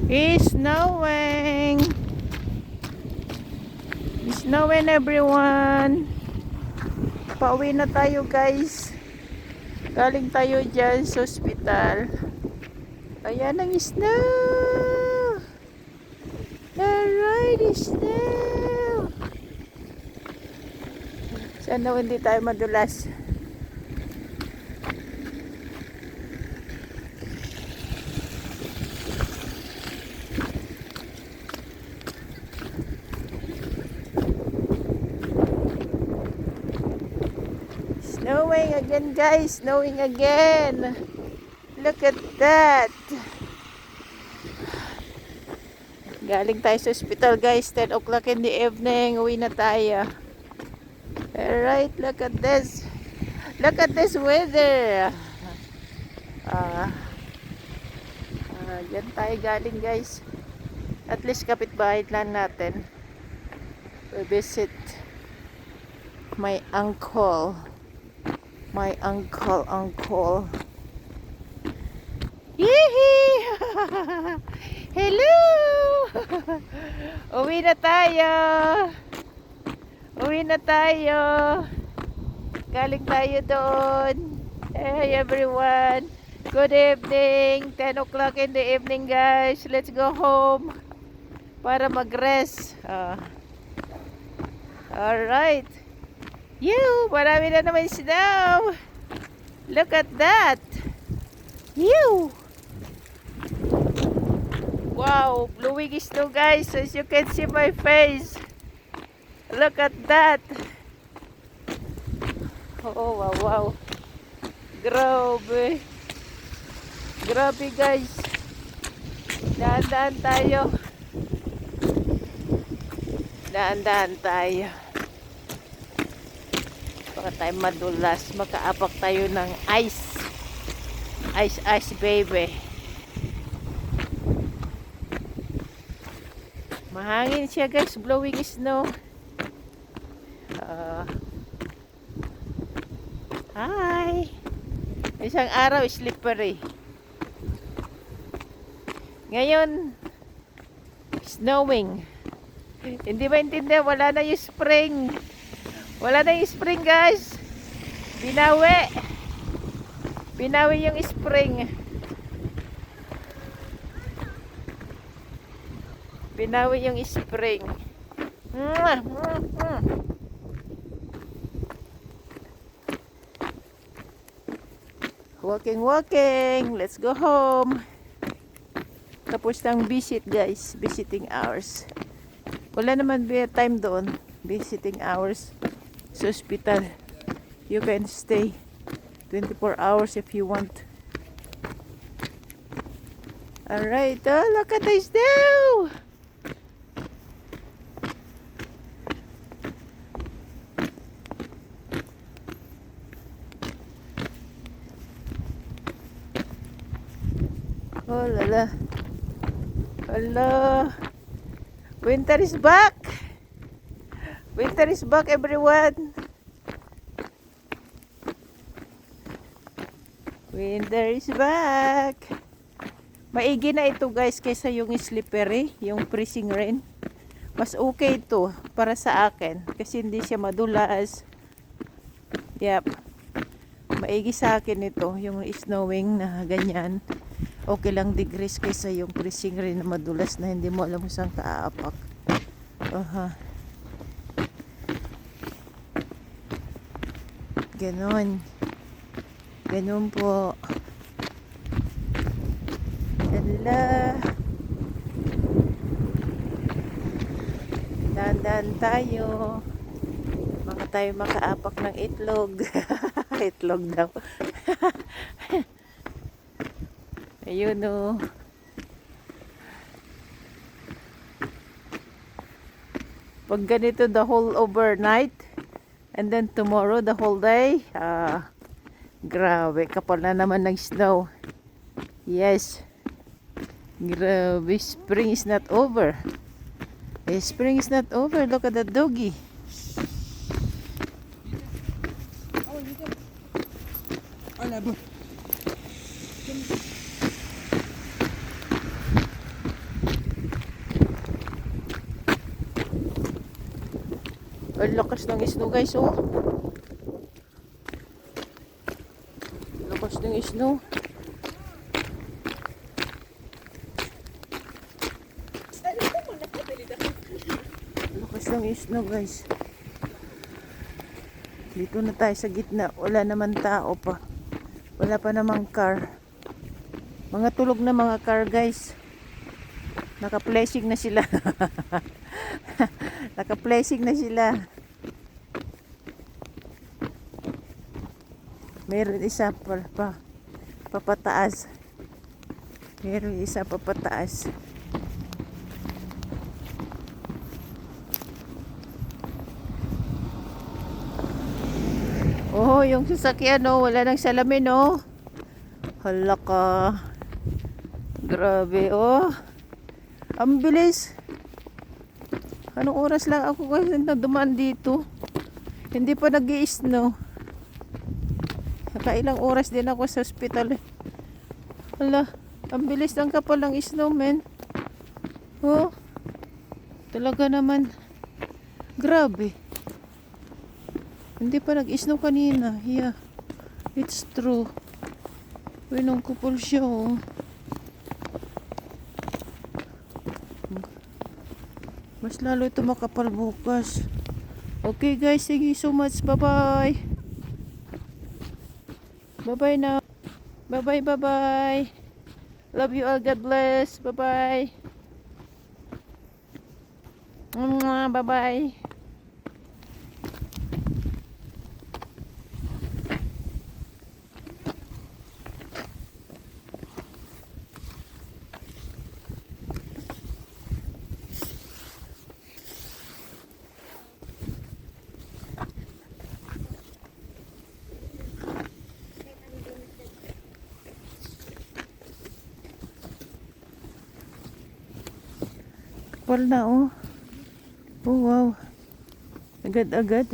It's snowing. It's snowing everyone. Pauwi na tayo guys. Galing tayo dyan sa ospital. Ayan ang snow. Alright, snow. Sana hindi tayo madulas. Snowing again guys, snowing again. Look at that. Galing tayo sa hospital guys, 10 o'clock in the evening, uwi na tayo. Alright, look at this. Look at this weather. Diyan tayo galing guys. At least kapitbahay lang natin. We visit my uncle. My uncle. Yee! Hello! Uwi na tayo. Uwi na tayo. Galing tayo doon. Hey everyone. Good evening. 10 o'clock in the evening guys. Let's go home. Para mag-rest. Alright. Marami na naman snow. Look at that. Wow, blowing snow guys, as you can see my face. Look at that. Oh wow. Grabe. Grabe guys. Daan-daan tayo. Daan-daan tayo. Baka tayo madulas. Makaapak tayo ng ice. Ice baby. Mahangin siya guys. Blowing snow. Hi. Isang araw slippery. Ngayon snowing. Hindi ba intindihan? Wala na yung spring. Wala na yung spring guys. Binawi. Binawi yung spring. Binawi yung spring. Walking. Let's go home. Tapos ng visit guys. Visiting hours. Wala naman time doon. Visiting hours sa hospital. You can stay 24 hours if you want. Alright. Oh, look at this snow. Oh lala. Hello. Winter is back. Winter is back everyone. Winter is back. Maigi na ito guys kaysa yung slippery, yung freezing rain. Mas okay ito para sa akin kasi hindi siya madulas. Yep. Maigi sa akin ito, yung snowing na ganyan. Okay lang degrees kaysa yung freezing rain na madulas na hindi mo alam kung saan kaapak. Ganon. Ganon po. Hala. Dahan-dahan tayo. Baka tayo makaapak ng itlog. Itlog daw. Ayun o. Pag ganito the whole overnight and then tomorrow the whole day, grabe, kapal na naman ng snow. Yes. Grabe, spring is not over. Spring is not over. Look at the doggy. Ang lakas ng snow guys, oh. Lakas ng snow. Lakas ng snow guys. Dito na tayo sa gitna. Wala naman tao pa. Wala pa namang car. Mga tulog na mga car guys. Naka-flashing na sila. Naka-flashing na sila. Meron isa papataas. Meron isa papataas. Oh, yung sasakyan oh, wala nang salamin oh. Hala ka. Grabe oh. Ang bilis. Anong oras lang ako guys na dumaan dito? Hindi pa nag-i-snow. Nakailang oras din ako sa hospital eh. Hala, ang bilis ng kapal ng snow man. Oh. Talaga naman. Grabe. Hindi pa nag-snow kanina. Yeah. It's true. Uy, nung kupol siya oh. Mas lalo ito makapal bukas. Okay guys, thank you so much. Bye-bye. Bye-bye now. Bye-bye, bye-bye. Love you all. God bless. Bye-bye. Bye-bye. Kapal na oh. Oh wow. Agad-agad.